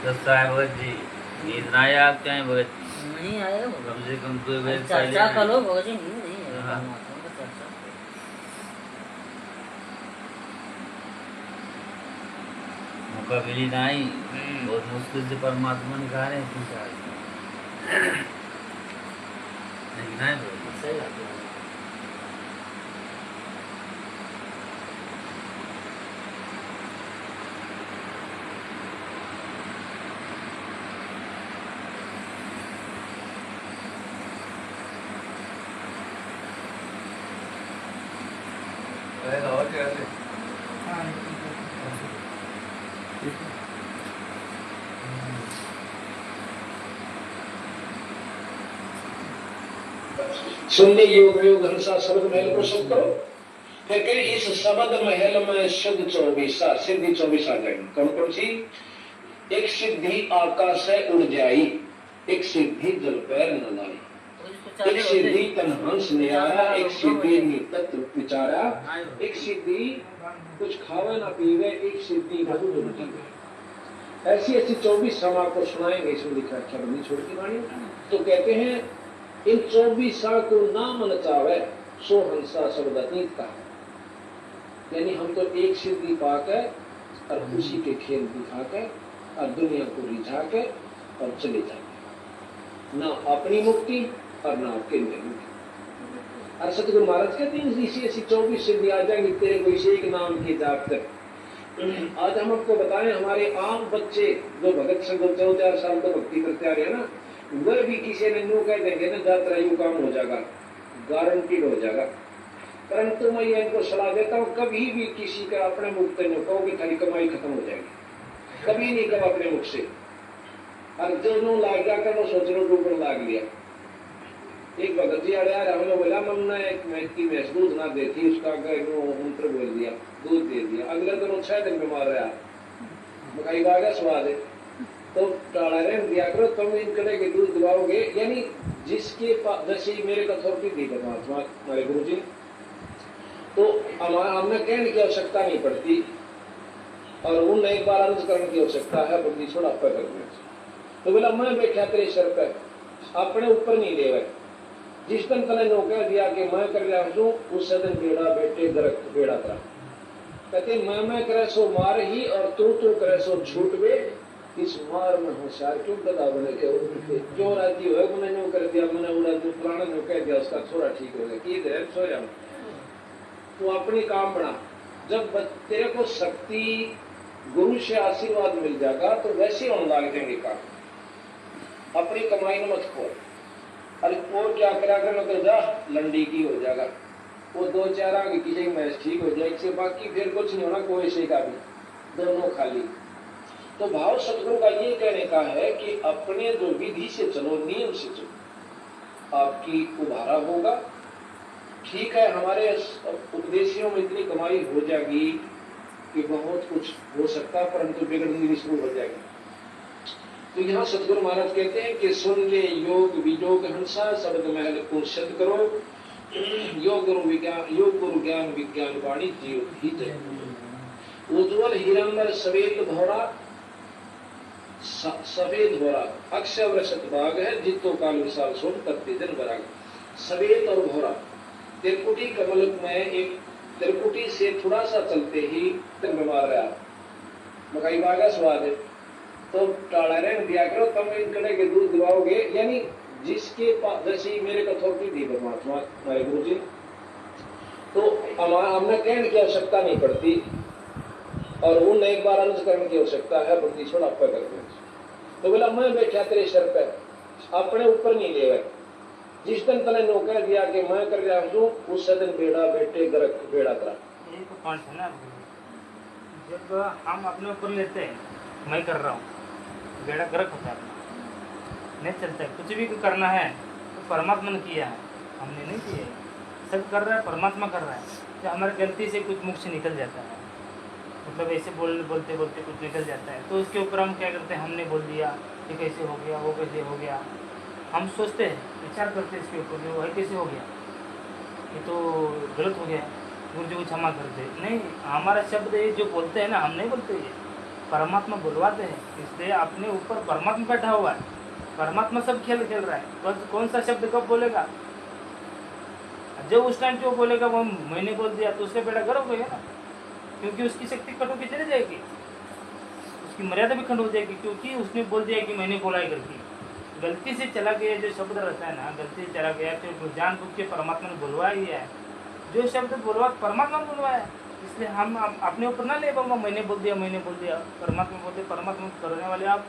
सस्ता है भगत जी, नींद ना आए आप चाहे भगत जी, नहीं आएगा भगत कम से कम 2 बजे चर्चा करो भगत जी, नींद नहीं है हाँ। परमात्मा का चर्चा। मौका मिली ना ही, बहुत मुश्किल से परमात्मा ने कहा है तू चाहे नहीं ना भगत सही बात है। और कैसे सुनने योग योग हंसा शब्द महल को शुद्ध करो। फिर कहें इस शब्द महल में शुद्ध 24 सिद्धि 24 आ जाएंगी। कौन कौन सी? एक सिद्धि आकाश से उड़ जाई, एक सिद्धि जल पैर न लाई, एक सिद्धि तन हंस न्यारा, एक सिद्धि नितत्व विचारा, एक सिद्धि कुछ खावे ना पीवे, एक सिद्धि बहु न जीवे। ऐसी ऐसी 24 हम आपको सुनाएंगे। इसमें लिखा है बंदी छोड़ की वाणी। तो कहते हैं इन 24 को ना मन चावे सो हंसा शब्द अतीत का। यानी हम तो एक सिद्धि पाकर और खुशी के खेल दिखा के और दुनिया को रिझा के और चले जाएंगे, ना अपनी मुक्ति और ना आपके लिए मुक्ति। और सतगुरु महाराज कहते हैं इसी ऐसी 24 सिद्धि आ जाएंगी तेरे को इसी एक नाम की जाप तक। आज हम आपको बताएं, हमारे आम बच्चे जो भगत संघ 4 साल तो भक्ति करते आ रहे हैं ना, वह भी किसी ने न्यू कह देंगे ना जात्रा यू काम हो जाएगा, गारंटीड हो जाएगा। परंतु मैं ये इनको सलाह देता हूँ, कभी भी किसी का अपने मुख से न कहो कि थारी कमाई खत्म हो जाएगी, कभी नहीं कहो अपने मुख से। और जो नो लाग गया कर वो सोच लो डूबने लाग लिया। एक भगत जी अड़े यार हमने बोला मम्मा एक मैथी में दूध ना देती, उसका मंत्र बोल दिया, दूध दे दिया, अगले दिन 6 दिन बीमार रहा, मकाई का स्वाद है तो टाड़ा दिया करो, तुम इन कड़े के दूध दिलाओगे। यानी जिसके पास, जैसे मेरे कथौती दी परमात्मा हमारे गुरु जी, तो हमने कहने की आवश्यकता नहीं पड़ती और उन्हें एक बार अर्ज करने की आवश्यकता है, बंदी छोड़ा पे करने। तो बोला मैं बैठा तेरे सर पे, अपने ऊपर नहीं ले। जिस दिन तने नो कह दिया कि मैं कर रहा हूं, उस दिन बेड़ा बेटे दरख्त बेड़ा करा। कहते मैं करे सो मार ही और तू करे सो छूट वे। इस मार में होशियार क्यों गदा बने के क्यों राजी हो? मैंने नो कर दिया, मैंने उड़ा जो पुराना नो कह दिया उसका छोरा ठीक हो गया कि देर सो जा। तू अपनी काम बना। जब तेरे को शक्ति गुरु से आशीर्वाद मिल जाएगा तो वैसे होने लग जाएंगे काम। अपनी कमाई में मत खो। अरे और क्या करा कर तो जा लंडी की हो जाएगा, वो 2-4 आगे किसी मैच ठीक हो जाए, इससे बाकी फिर कुछ नहीं होना, कोई से का भी दोनों खाली। तो भाव सतगुरु का ये कहने का है कि अपने जो विधि से चलो, नियम से चलो, आपकी उभारा होगा। ठीक है हमारे उपदेशियों में इतनी कमाई हो जाएगी कि बहुत कुछ हो सकता, परंतु बिगड़नी भी शुरू हो जाएगी। तो यहाँ सतगुरु महाराज कहते हैं कि सुन ले योग वियोग हंसा शब्द महल को सिद्ध करो। योग गुरु ज्ञान विज्ञान वाणी जीव ही जय। उज्ज्वल हिरण्मय सफेद भोरा अक्षय वृषत बाग है, जितो काल विशाल सोन करते दिन बराग। सफेद और भोरा त्रिकुटी कमल में एक त्रिकुटी से थोड़ा सा चलते ही दिन बीमार रहा, मकाई बागा स्वाद है तो टाड़ा रहने दिया करो, तुम इन कड़े के दूध दिलाओगे। यानी जिसके पास, जैसे मेरे कथौती दी परमात्मा हमारे गुरु जी, तो हमने कहने की आवश्यकता नहीं पड़ती और उन्हें एक बार अर्ज करने की आवश्यकता है, बंदी छोड़ा पे करने। तो बोला मैं बैठा तेरे सर पे, अपने ऊपर नहीं ले। जिस दिन तने नो कह दिया कि मैं कर रहा हूं, उस दिन बेड़ा बेटे दरख्त बेड़ा करा। ये तो पॉइंट है ना, जब हम अपने ऊपर लेते हैं मैं कर रहा हूँ, बेड़ा गर्क होता है, नहीं चलता है। कुछ भी करना है तो परमात्मा ने किया है, हमने नहीं किया है। सब कर रहा है परमात्मा कर रहा है। तो हमारी गलती से कुछ मुख से निकल जाता है, मतलब ऐसे बोलते बोलते कुछ निकल जाता है, तो उसके ऊपर हम क्या करते हैं, हमने बोल दिया ये कैसे हो गया, वो कैसे हो गया। हम सोचते हैं, विचार करते हैं इसके ऊपर, वो है कैसे हो गया, ये तो गलत हो गया, गुरु जी को क्षमा कर दे। नहीं, हमारा शब्द ये जो बोलते हैं ना, हम नहीं बोलते ये, परमात्मा बुलवाते हैं, इसलिए अपने ऊपर परमात्मा बैठा हुआ है, परमात्मा सब खेल खेल रहा है। कौन सा शब्द कब बोलेगा, जब उस टाइम जो बोलेगा वो मैंने बोल दिया तो उससे बेड़ा गर्व होगा ना, क्योंकि उसकी शक्ति कट होकर चली जाएगी, उसकी मर्यादा भी खंड हो जाएगी, क्योंकि उसने बोल दिया कि मैंने बोला है करके। गलती से चला गया जो शब्द रहता है ना, गलती से चला गया तो जानबूझ के परमात्मा ने बुलवाया ही है, जो शब्द बुलवा परमात्मा ने बुलवाया है। इसलिए हम अपने ऊपर ना ले पाऊंगा, मैंने बोल दिया, परमात्मा बोलते, परमात्मा करने वाले आप,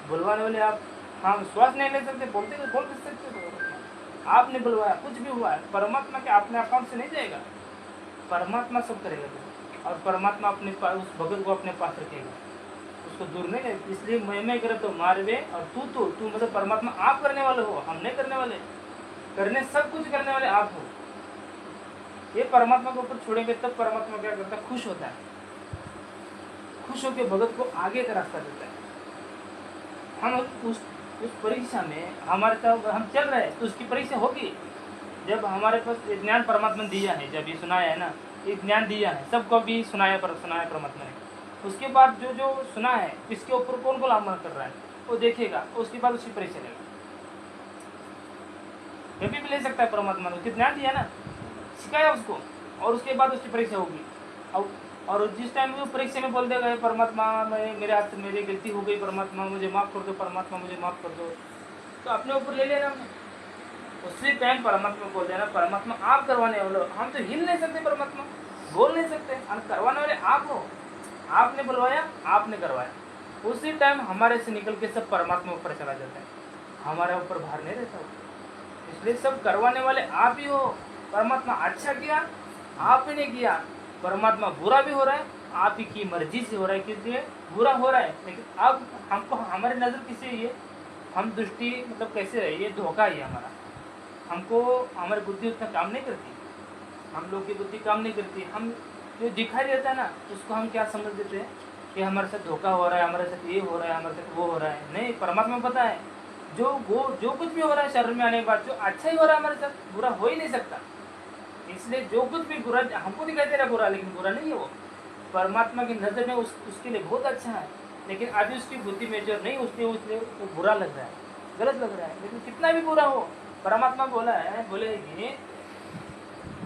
बुलवाने वाले आप। हम श्वास नहीं ले सकते, बोल सकते आपने बुलवाया, कुछ भी हुआ है परमात्मा के अपने अकाउंट से नहीं जाएगा, परमात्मा सब करेगा और परमात्मा अपने उस भगत को अपने पास रखेगा, उसको दूर नहीं करेगा। इसलिए मैं करे तो मारवे और तू मतलब परमात्मा आप करने वाले हो, हम नहीं करने वाले, करने सब कुछ करने वाले आप हो। ये परमात्मा के ऊपर छोड़ेंगे तब परमात्मा क्या करता है, खुश होता है, खुश होकर भगत को आगे का रास्ता देता है। हम उस परीक्षा में हमारे साथ हम चल रहे हैं तो उसकी परीक्षा होगी, जब हमारे पास ज्ञान परमात्मा ने दिया है, जब ये सुनाया है ना, ये ज्ञान दिया है सबको भी सुनाया परमात्मा ने, उसके बाद जो सुना है इसके ऊपर कौन कौन अमल कर रहा है वो देखेगा, उसके बाद उसकी परीक्षा लेगा। कभी भी ले सकता है परमात्मा ने, उसके ज्ञान दिया ना, सिखाया उसको, और उसके बाद उसकी परीक्षा होगी। और जिस टाइम वो परीक्षा में बोल देगा परमात्मा मेरे हाथ से मेरी गलती हो गई, परमात्मा मुझे माफ़ कर दो, परमात्मा मुझे माफ़ कर दो, तो अपने ऊपर ले लेना हमने। उसी टाइम परमात्मा बोल देना, परमात्मा आप करवाने वाले हो, हम तो हिल नहीं सकते, परमात्मा बोल नहीं सकते, हम करवाने वाले आप हो, आपने बुलवाया, आपने करवाया। उसी टाइम हमारे से निकल के सब परमात्मा ऊपर चला जाता है, हमारे ऊपर भार नहीं रहता। इसलिए सब करवाने वाले आप ही हो। परमात्मा अच्छा किया, आप ही ने किया, परमात्मा बुरा भी हो रहा है, आप ही की मर्जी से हो रहा है, किसलिए बुरा हो रहा है। लेकिन अब हमको हमारी नज़र किसे है, हम दृष्टि मतलब कैसे रहे, ये धोखा ही है हमारा, हमको हमारी बुद्धि उतना काम नहीं करती, हम लोग की बुद्धि काम नहीं करती। हम जो दिखाई देता है ना उसको हम क्या समझ देते हैं कि हमारे साथ धोखा हो रहा है, हमारे साथ ये हो रहा है, हमारे साथ वो हो रहा है। नहीं, परमात्मा पता है जो कुछ भी हो रहा है शरीर में आने के बाद जो अच्छा ही हो रहा है हमारे साथ, बुरा हो ही नहीं सकता। इसलिए जो कुछ भी बुरा हमको दिखाई दे रहा है बुरा, लेकिन बुरा नहीं है वो, परमात्मा की नज़र में उसके लिए बहुत अच्छा है। लेकिन अभी उसकी बुद्धि मेजर नहीं, उसलिए वो बुरा लग रहा है, गलत लग रहा है। लेकिन कितना भी बुरा हो, परमात्मा बोला है, बोले कि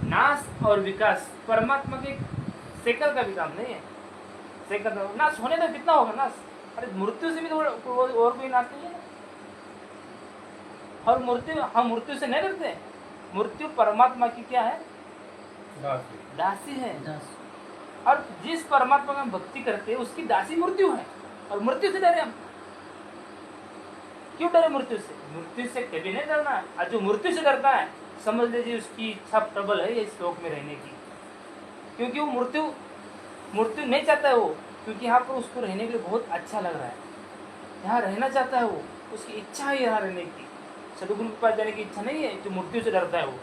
नाश और विकास परमात्मा के सेकंड का भी काम नहीं है। सेकंड नाश होने तो कितना होगा नाश, अरे मृत्यु से भी तो और कोई नाश नहीं है। और मृत्यु हम मृत्यु से नहीं डरते, मृत्यु परमात्मा की क्या है, दासी है। और जिस परमात्मा का हम भक्ति करते हैं उसकी दासी मृत्यु है, और मृत्यु से डरे हम, क्यों डरे मृत्यु से? मृत्यु से कभी नहीं डरना है। और जो मृत्यु से डरता है समझ लीजिए उसकी इच्छा प्रबल है इस लोक में रहने की, क्योंकि वो मृत्यु नहीं चाहता है वो, क्योंकि यहाँ पर उसको रहने के लिए बहुत अच्छा लग रहा है, यहाँ रहना चाहता है वो, उसकी इच्छा है यहाँ रहने की, सदगुरु के पास जाने की इच्छा नहीं है। जो मृत्यु से डरता है वो,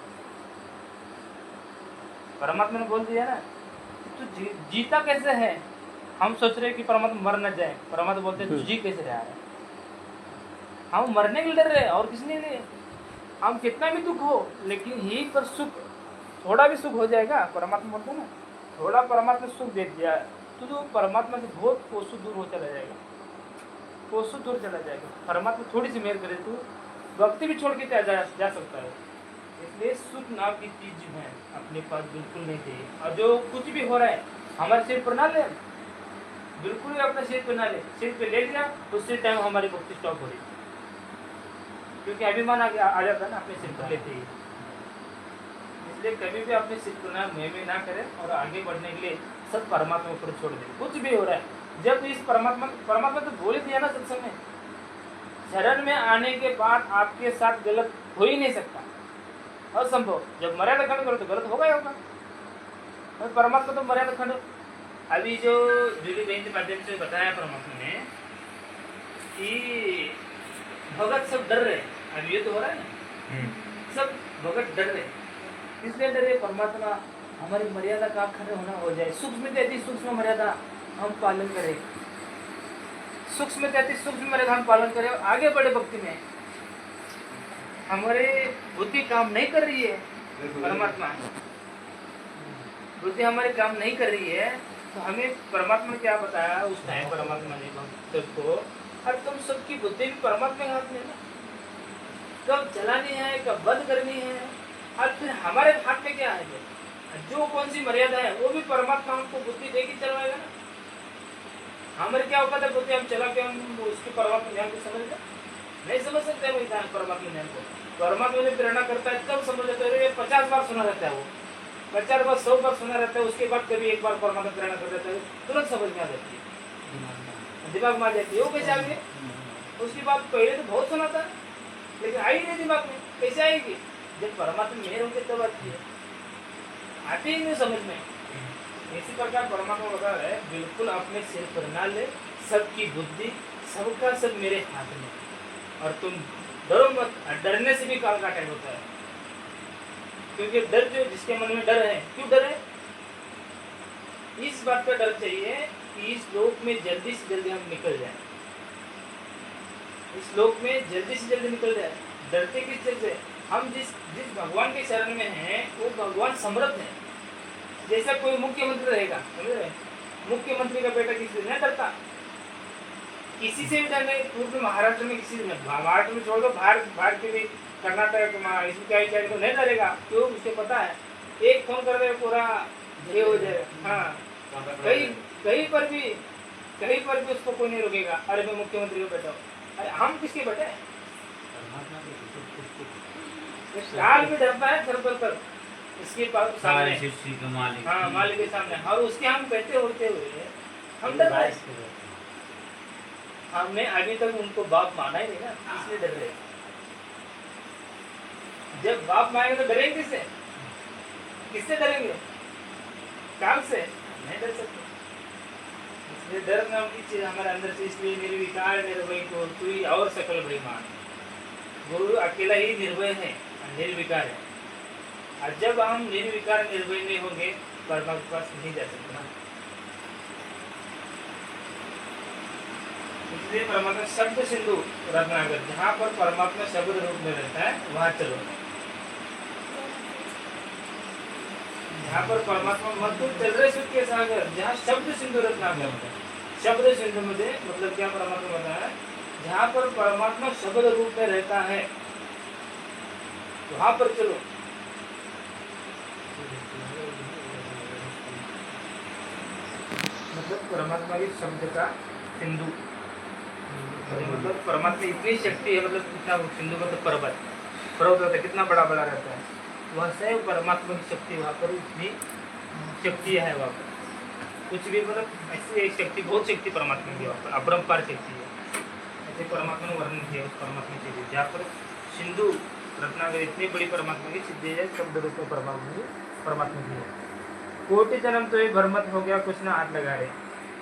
परमात्मा ने बोल दिया ना तू जीता कैसे है। हम सोच रहे हैं कि परमात्मा मर न जाए, परमात्मा बोलते हैं तू जी कैसे रहा है। हम मरने के लिए डर रहे और किसी ने नहीं। हम कितना भी दुख हो लेकिन यही पर सुख, थोड़ा भी सुख हो जाएगा, परमात्मा बोलते हैं ना, थोड़ा परमात्मा सुख दे दिया तो परमात्मा से बहुत कोसों दूर हो चला जाएगा, कोसों दूर चला जाएगा। परमात्मा थोड़ी सी मेहर करे तो भक्ति भी छोड़ के जा सकता है। इसलिए सुख नाम की चीज है अपने पास बिल्कुल नहीं चाहिए। और जो कुछ भी हो रहा है हमारे सिर पर ना ले, बिल्कुल भी अपने सिर पर ना ले, सिर पे ले लिया उसी टाइम हमारी भक्ति स्टॉप हो रही, क्योंकि अभिमान आ जाता है ना अपने सिर पर लेते ही। इसलिए कभी भी अपने सिर को ना में ना करें और आगे बढ़ने के लिए सब परमात्मा पर छोड़ दें। कुछ भी हो रहा है जब इस परमात्मा तो बोल ही दिया ना सत्संग में, शरण में आने के बाद आपके साथ गलत हो ही नहीं सकता, असंभव। जब मर्यादा खंड करो तो गलत होगा ही होगा। और परमात्मा तो मर्यादा खंड, अभी जो जूली बहन के माध्यम से बताया परमात्मा ने कि भगत सब डर रहे, अभी ये तो हो रहा है ना, सब भगत डर रहे, इसलिए डर रहे परमात्मा हमारी मर्यादा का खंड होना हो जाए। सूक्ष्म मर्यादा हम पालन करें, सूक्ष्म मर्यादा हम पालन करें और आगे बढ़े भक्ति में। हमारे बुद्धि काम नहीं कर रही है, परमात्मा बुद्धि हमारी काम नहीं कर रही है, तो हमें परमात्मा ने क्या बताया उस टाइम, परमात्मा ने भक्त को, और तुम सबकी बुद्धि भी परमात्मा के हाथ में है ना, कब चलानी है कब बंद करनी है, और फिर हमारे हाथ में क्या है, जो कौन सी मर्यादा है वो भी परमात्मा हमको बुद्धि देके चलवाएगा ना। हमारे क्या औकात है बुद्धि हम चला के हम उसके परमात्मा ज्ञान को समझ जाए, नहीं समझ सकते हम इंसान परमात्मा ज्ञान को। परमात्मा जो प्रेरणा करता है तब समझ जाता है, 50 बार सुना रहता है वो, 50 बार 100 बार सुना रहता है, उसके बाद कभी एक बार परमात्मा प्रेरणा कर देता है, तुरंत समझ में आ जाती है, दिमाग में आ जाती है। वो कैसे आ गई, उसकी बात पहले तो बहुत सुना था लेकिन आई नहीं दिमाग में, कैसे आएगी, जब परमात्मा मेहर होंगे तब आती है, आती ही नहीं समझ में। इसी प्रकार परमात्मा बता रहा है बिल्कुल अपने सिर पर ना ले, सबकी बुद्धि सबका सब मेरे हाथ में, और तुम डरो मत। डरने से भी काल का टाइम होता है, क्योंकि डर जो जिसके मन में डर है, क्यों डर है, इस बात का डर चाहिए कि इस लोक में जल्दी से जल्दी हम निकल जाए, इस लोक में जल्दी से जल्दी निकल जाए। डरते किस चीज से, हम जिस भगवान के शरण में हैं वो भगवान समर्थ है। जैसा कोई मुख्यमंत्री रहेगा, समझ रहे, मुख्यमंत्री का बेटा किसी से नहीं डरता, किसी से भी डर नहीं। पूर्व महाराष्ट्र में किसी से नहीं, महाराष्ट्र में छोड़ दो, बाहर के भी कर्नाटक इसमें क्या तो नहीं डरेगा, क्यों, उसको पता है एक फोन कर दे पूरा ये हो जाएगा। हाँ, कहीं पर भी उसको कोई नहीं रोकेगा, अरे मैं मुख्यमंत्री का बेटा हूँ। अरे हम किसके बेटे हैं, काल भी डरता है थर पर इसके सामने, सृष्टि के मालिक, हाँ मालिक के सामने, और उसके हम बैठे होते हुए हम डर रहे हैं। हमने अभी तक उनको बाप माना ही नहीं ना, इसलिए डर रहे। जब बाप मानेंगे तो डरेंगे किससे, किससे डरेंगे, काल से नहीं डर सकते। इसलिए डर नाम की चीज हमारे अंदर से, इसलिए निर्विकार निर्भय को तू ही और सकल भयमान। गुरु अकेला ही निर्भय है, निर्विकार है, और जब हम निर्विकार निर्भय नहीं होंगे परमात्मा के पास नहीं जा सकते ना। इसलिए परमात्मा शब्द सिंधु रत्नाकर, जहाँ पर परमात्मा शब्द रूप में रहता है वहाँ चलो, जहाँ पर परमात्मा मधु चल रहे सुख के सागर, जहाँ शब्द सिंधु रत्नाकर, शब्द सिंधु में मतलब क्या परमात्मा बताया, जहाँ पर परमात्मा शब्द रूप में रहता है वहाँ पर चलो। मतलब परमात्मा के शब्द का सिंधु, मतलब परमात्मा इतनी शक्ति है, मतलब कितना सिंधु का तो पर्वत होता है, कितना बड़ा बड़ा रहता है, वैसे परमात्मा की शक्ति वहाँ पर इतनी शक्ति है, वहाँ पर कुछ भी मतलब ऐसी एक शक्ति, बहुत शक्ति परमात्मा की वहाँ पर अपरंपार शक्ति है। ऐसे परमात्मा ने वर्णन किया उस परमात्मा की, जहाँ पर सिंधु रत्नाकर इतनी बड़ी परमात्मा की सिद्धि है, शब्द रूप में परमात्मा की है। कोटि जन्म तो ये भरमत हो गया, कुछ ना हाथ लगा रहे,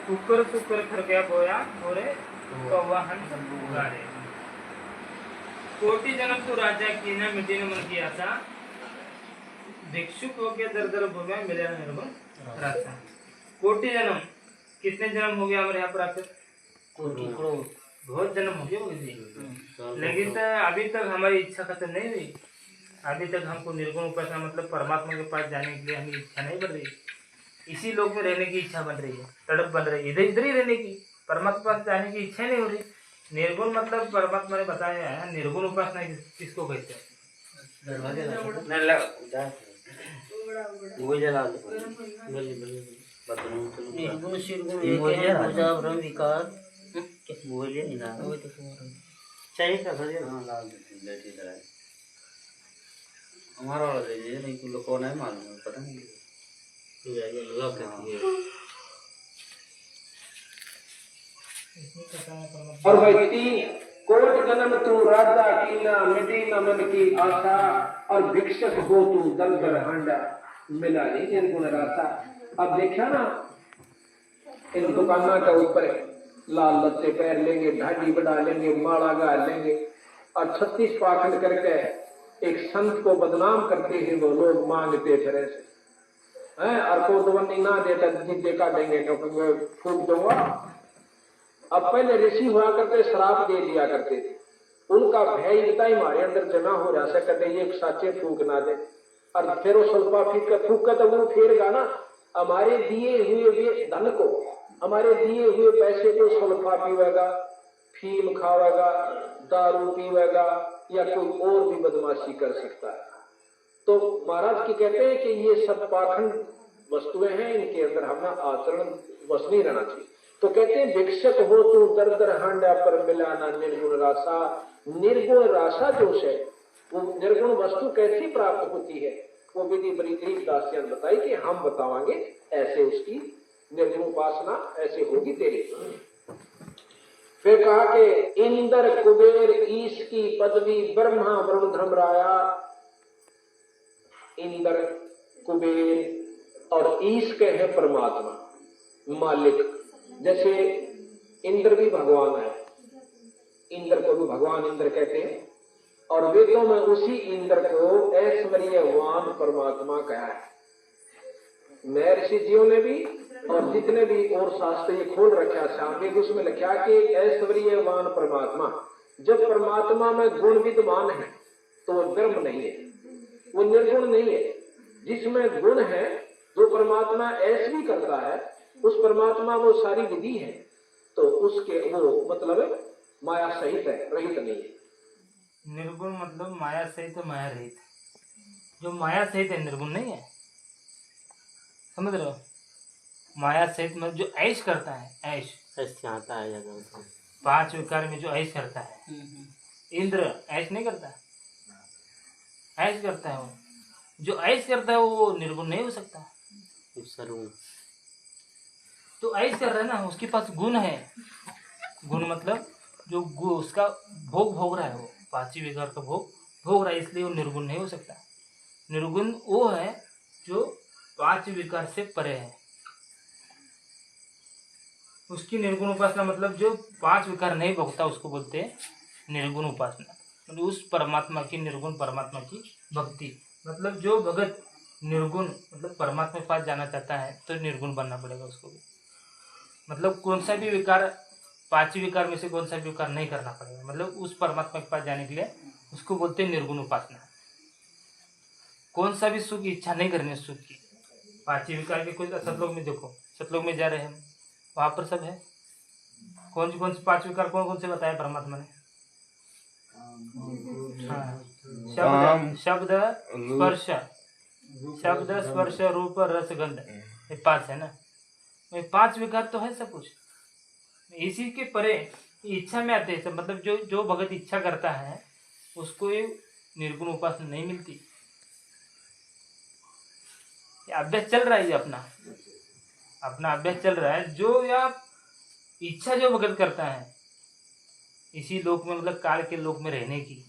कुकर कुकर खर गया बोया बोरे कौवा हंस उगा रहे। कोटि जन्म तो राजा की न मिटे न मन की आशा, भिक्षुक हो गया दर दर भूमि मिले निर्गुण रास्ता। कोटि जन्म, कितने जन्म हो गया हमारे यहाँ पर आकर, बहुत जन्म हो गया मुझे, लेकिन तो अभी तक हमारी इच्छा खत्म नहीं हुई। अभी तक हमको निर्गुण उपासना मतलब परमात्मा के पास जाने के लिए हमें इच्छा नहीं बन रही, इसी लोक में रहने की इच्छा बन रही है, तड़प बन रही है, इधर इधर ही रहने की, परमात्मा के पास जाने की इच्छा नहीं हो रही। निर्गुण मतलब परमात्मा ने बताया है, निर्गुण उपासना किसको कहते हैं, हमारा वाला दीजिए, नहीं तो लोग को नहीं मालूम है, पता नहीं और भाई 3 कोट जन्म तू राजा की ना मिटी न मन की आशा, और भिक्षक हो तू दल दल हांडा मिला नहीं निर्गुण रासा। अब देखा ना इन दुकाना के ऊपर लाल लत्ते पहन लेंगे, ढाडी बढ़ा लेंगे, माला गा लेंगे, और 36 पाखंड करके एक संत को बदनाम करते हैं वो लोग, मांगते फिर से हैं, और को दवन्नी ना देता जिद्दे काटेंगे तो फूक दूंगा। अब पहले ऋषि हुआ करते श्राप दे दिया करते थे, उनका भय इतना ही हमारे अंदर जमा हो जा सकते ये साचे फूक ना दे, और फिर वो सल्पा फीक फूक का तो वो फेरेगा ना, हमारे दिए हुए वे धन को, हमारे दिए हुए पैसे को सुल्फा पीवेगा, फीम खावेगा, दारू पीवेगा या कोई और भी बदमाशी कर सकता है। तो महाराज की कहते हैं कि ये सब पाखंड वस्तुएं हैं, इनके अंदर हमारा आचरण बस नहीं रहना चाहिए। तो कहते हैं भिक्षक हो तू दर दर हांडा पर मिला ना निर्गुण रासा। निर्गुण रासा जो है वो निर्गुण वस्तु कैसी प्राप्त होती है, वो विधि बड़ी गरीबदास ने बताई कि हम बतावांगे ऐसे उसकी निर्गुण उपासना ऐसे होगी तेरे। फिर कहा कि इंद्र कुबेर ईश की पदवी ब्रह्मा वरुण धर्मराया। इंद्र कुबेर और ईश के है परमात्मा मालिक। जैसे इंद्र भी भगवान है, इंद्र को भी भगवान इंद्र कहते हैं, और वेदों में उसी इंद्र को ऐश्वर्यवान परमात्मा कहा है। महर्षि जियों ने भी और जितने भी और शास्त्र ये खोल रखा शामिल उसमें लिखा कि ऐश्वर्यवान परमात्मा। जब परमात्मा में गुण विद्यमान है तो वो ब्रह्म नहीं है, वो निर्गुण नहीं है। जिसमें गुण है जो परमात्मा ऐश भी करता है, उस परमात्मा वो सारी विधि है, तो उसके वो मतलब माया सहित है, रहित नहीं है। निर्गुण मतलब माया सहित तो माया रहित। जो माया सहित है निर्गुण नहीं है, समझ रहे हो? माया सहित मतलब जो ऐश करता है, ऐश आता है जगह 5 विकार में जो ऐश करता है। इंद्र ऐश नहीं करता, ऐश करता है। वो जो ऐश करता है वो निर्गुण नहीं हो सकता। तो ऐश कर रहा है ना, उसके पास गुण है। गुण मतलब जो उसका भोग रहा है, वो 5 विकार का भोग रहा है, इसलिए वो निर्गुण नहीं हो सकता। निर्गुण वो है जो 5 विकार से परे है। उसकी निर्गुण उपासना मतलब जो 5 विकार नहीं भोगता उसको बोलते हैं निर्गुण उपासना। मतलब उस परमात्मा की, निर्गुण परमात्मा की भक्ति। मतलब जो भगत निर्गुण मतलब परमात्मा के पास जाना चाहता है तो निर्गुण बनना पड़ेगा उसको भी। मतलब कौन सा भी विकार, 5 विकार में से कौन सा भी विकार नहीं करना पड़ेगा। मतलब उस परमात्मा के पास जाने के लिए उसको बोलते हैं निर्गुण उपासना। कौन सा भी सुख की इच्छा नहीं करनी है, सुख की। 5 विकार के कोई सतलोक में देखो, सतलोक में जा रहे हैं, वहां पर सब है। कौन से 5 विकार कौन से बताया परमात्मा ने? हाँ, शब्द स्पर्श रूप रस गंध, ये 5 है ना। ये 5 विकार तो है सब कुछ। इसी के परे इच्छा में आते हैं सब। मतलब जो भगत इच्छा करता है उसको ये निर्गुण उपासना नहीं मिलती। अभ्यास चल रहा है, ये अपना अभ्यास चल रहा है। जो या इच्छा जो भगत करता है इसी लोक में, मतलब काल के लोक में रहने की,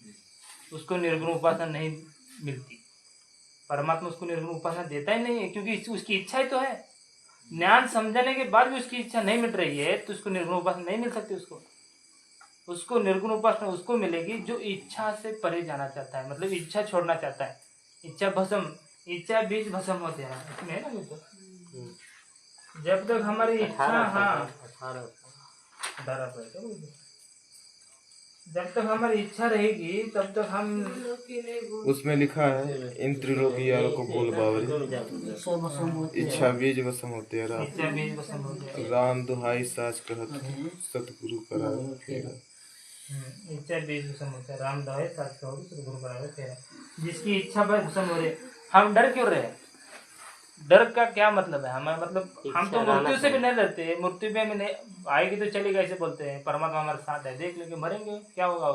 उसको निर्गुण उपासना नहीं मिलती। परमात्मा उसको निर्गुण उपासना देता ही नहीं है, क्योंकि उसकी इच्छा ही तो है। ज्ञान समझाने के बाद भी उसकी इच्छा नहीं मिट रही है तो उसको निर्गुण उपासना नहीं मिल सकती। उसको निर्गुण उपासना उसको मिलेगी जो इच्छा से परे जाना चाहता है, मतलब इच्छा छोड़ना चाहता है। इच्छा बीज भस्म होते हैं, इसमें है ना। तो जब तक हमारी इच्छा, जब तक हमारी इच्छा रहेगी तब तक हम, उसमें लिखा है इन त्रिलोकी यारों को बोल बावरी, इच्छा बीज वसम होते इच्छा बीज भस्म होते हैं। राम दुहाई साच कहत सतगुरु करावे फेरा। इच्छा बीज भस्म होता है, राम दुहाई साच कहत सतगुरु करावे फेरा। जिसकी इच्छा पर भस्म हो रहे, हम डर क्यों रहे? डर का क्या मतलब है हमारा? मतलब हम तो मृत्यु से भी नहीं डरते। मृत्यु में नहीं आएगी तो चलेगा ऐसे बोलते हैं। परमात्मा हमारे साथ है, देख लेंगे, मरेंगे क्या होगा।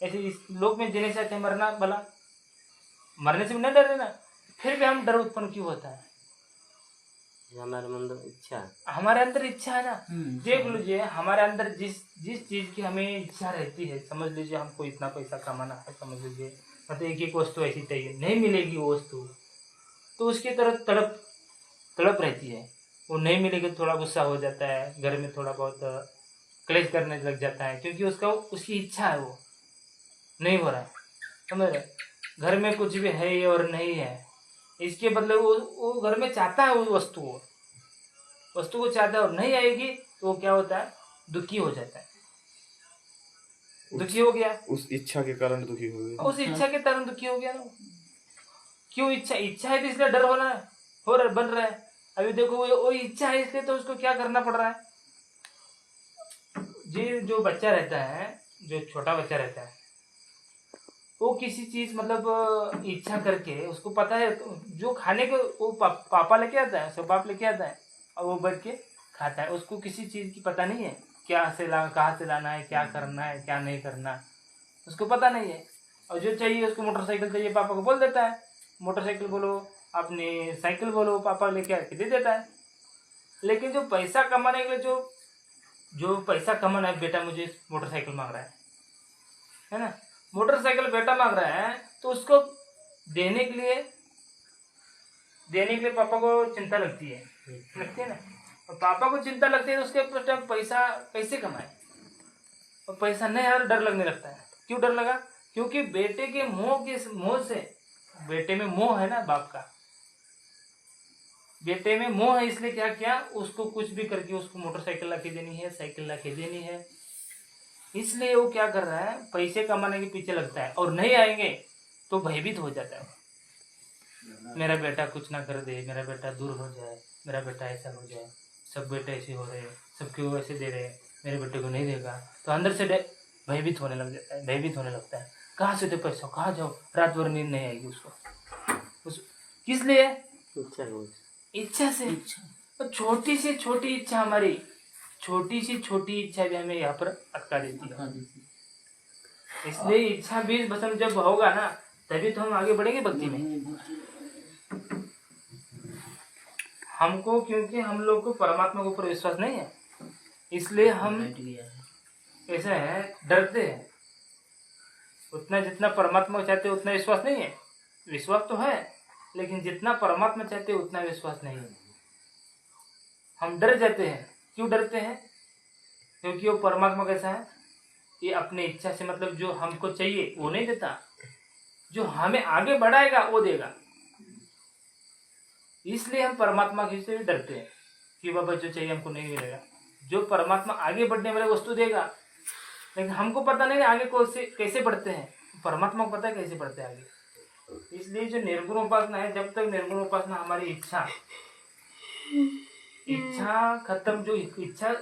ऐसे इस लोक में जीने से अच्छा मरना भला, मरने से भी नहीं डर रहे ना, फिर भी हम डर उत्पन्न क्यों होता है? हमारे अंदर इच्छा है ना। देख लीजिए, हमारे अंदर जिस चीज की हमें इच्छा रहती है, समझ लीजिए हमको इतना पैसा कमाना है, समझ लीजिए मतलब एक वस्तु ऐसी चाहिए, नहीं मिलेगी वो वस्तु तो उसकी तरफ तड़प रहती है। वो नहीं मिलेगी थोड़ा गुस्सा हो जाता है, घर में थोड़ा बहुत क्लेश करने लग जाता है, क्योंकि उसकी इच्छा है, वो नहीं हो रहा है। समझ रहे? घर में कुछ भी है और नहीं है, इसके बदले वो घर में चाहता है, वो वस्तु को चाहता है और नहीं आएगी तो वो क्या होता है? दुखी हो जाता है। दुखी हो गया, उस इच्छा के कारण दुखी हो गया। उस इच्छा के कारण दुखी हो गया ना। क्यों? इच्छा है तो इसलिए डर बन रहा है। अभी देखो वो इच्छा है, इसलिए तो उसको क्या करना पड़ रहा है। जी जो बच्चा रहता है, जो छोटा बच्चा रहता है, वो किसी चीज मतलब इच्छा करके उसको पता है जो खाने को वो पापा लेके आता है, सब बाप लेके आता है और वो बैठ के खाता है। उसको किसी चीज की पता नहीं है, कहाँ से लाना है, क्या करना है, क्या नहीं करना, उसको पता नहीं है। और जो चाहिए उसको मोटरसाइकिल चाहिए, पापा को बोल देता है मोटरसाइकिल बोलो, अपनी साइकिल बोलो, पापा लेके आके दे देता है। लेकिन जो पैसा कमाने के लिए जो पैसा कमाना है, बेटा मुझे मोटरसाइकिल मांग रहा है ना, मोटरसाइकिल बेटा मांग रहा है, तो उसको देने के लिए पापा को चिंता लगती है ना। और पापा को चिंता लगती है तो उसके टाइम पैसा कैसे कमाए, और पैसा नहीं यार, डर लगने लगता है। क्यों डर लगा? क्योंकि बेटे के मोह से, बेटे में मोह है ना बाप का, बेटे में मोह है, इसलिए क्या किया, उसको कुछ भी करके उसको मोटरसाइकिल लाके देनी है, साइकिल लाके देनी है। इसलिए वो क्या कर रहा है, पैसे कमाने के पीछे लगता है, और नहीं आएंगे तो भयभीत हो जाता है। मेरा बेटा कुछ ना कर दे, मेरा बेटा दूर हो जाए, मेरा बेटा ऐसा हो जाए, सब बेटे ऐसे हो रहे, सबके वो ऐसे दे रहे, मेरे बेटे को नहीं देगा, तो अंदर से भयभीत होने लग जाता है, भयभीत होने लगता है। कहाँ से दे पैसा, कहाँ जाओ, रात भर नींद नहीं आएगी उसको। किस लिए? इच्छा से। तो छोटी से छोटी इच्छा, हमारी छोटी सी छोटी इच्छा भी हमें यहाँ पर अटका देती है। इसलिए इच्छा बीज भस्म जब होगा ना, तभी तो हम आगे बढ़ेंगे भक्ति में। हमको, क्योंकि हम लोग को परमात्मा के ऊपर विश्वास नहीं है, इसलिए हम ऐसे हैं, डरते हैं। उतना जितना परमात्मा चाहते उतना विश्वास नहीं है। विश्वास तो है, लेकिन जितना परमात्मा चाहते उतना विश्वास नहीं है। हम डर जाते हैं। क्यों डरते हैं? क्योंकि वो परमात्मा कैसा है, ये अपने इच्छा से, मतलब जो हमको चाहिए वो नहीं देता, जो हमें आगे बढ़ाएगा वो देगा। इसलिए हम परमात्मा से भी डरते हैं कि बाबा जो चाहिए हमको नहीं मिलेगा। जो परमात्मा आगे बढ़ने वाले वस्तु देगा, लेकिन हमको पता नहीं आगे कैसे बढ़ते हैं, परमात्मा को पता है कैसे बढ़ते हैं आगे। इसलिए जो निर्गुण उपासना है, जब तक निर्गुण उपासना हमारी इच्छा खत्म, जो इच्छा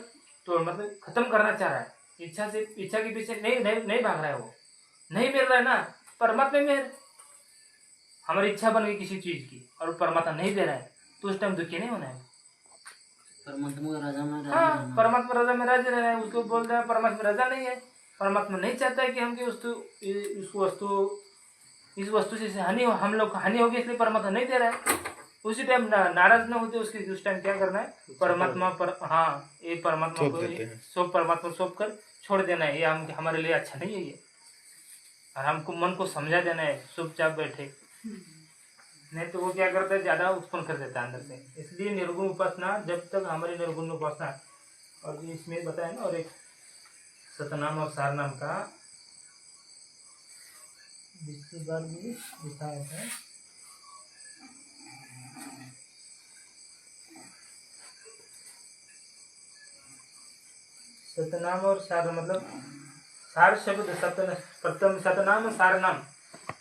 तो मतलब खत्म करना चाह रहा है, इच्छा के पीछे नहीं भाग रहा है, वो नहीं मिल रहा है ना, परमात्मा में हमारी इच्छा बन गई किसी चीज की और परमात्मा नहीं दे रहा है, तो उस टाइम दुखी नहीं होना है। परमात्मा राजा में राजी हाँ, परमात्मा राजा में राजी रहना है। उसको बोल रहा है परमात्मा राजा नहीं है, परमात्मा नहीं चाहता है कि हम इस वस्तु से हम लोग को हानि होगी, इसलिए परमात्मा नहीं दे रहा है। उसी टाइम नाराज न होते उसके, उस टाइम क्या करना है, परमात्मा पर, हाँ, ये परमात्मा को परमात्मा सौंप कर छोड़ देना है। ये हमारे लिए अच्छा नहीं है ये, और हमको मन को समझा देना है, चुपचाप बैठे। नहीं तो वो क्या करता है, ज्यादा उत्पन्न कर देता है अंदर से। इसलिए निर्गुण उपासना, जब तक हमारी निर्गुण उपासना, और इसमें बताया ना, और एक सतनाम और सारनाम का जिसके बाद भी दिखाया है। सतनाम और सार, मतलब सार शब्द प्रथम सतनाम और सारनाम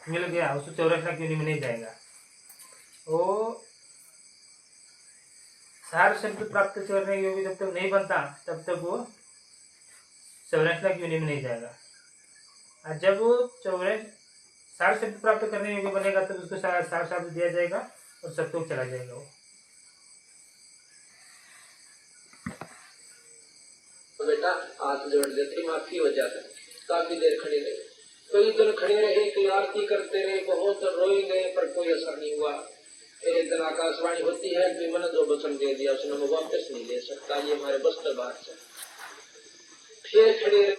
मिल गया, उसको 84 लाख योनि में नहीं जाएगा। वो सार शब्द प्राप्त करने योग्य जब तक नहीं बनता, तब तक वो 84 लाख योनि में नहीं जाएगा। और जब वो 84 सार शब्द प्राप्त करने योग्य बनेगा, तब उसको सार शब्द दिया जाएगा और सत्योग चला जाएगा। वो बेटा हाथ जोड़ देते, माफी हो जाता है। काफी देर खड़ी रही, कई दिन खड़ी रहे, कि आरती करते रहे, बहुत रोई गए, पर कोई असर नहीं हुआ। एक दिन आकाशवाणी होती है कि मैंने जो वचन दे दिया उसने मैं वापस नहीं ले सकता, ये हमारे बस की बात है। फिर खड़े रहे,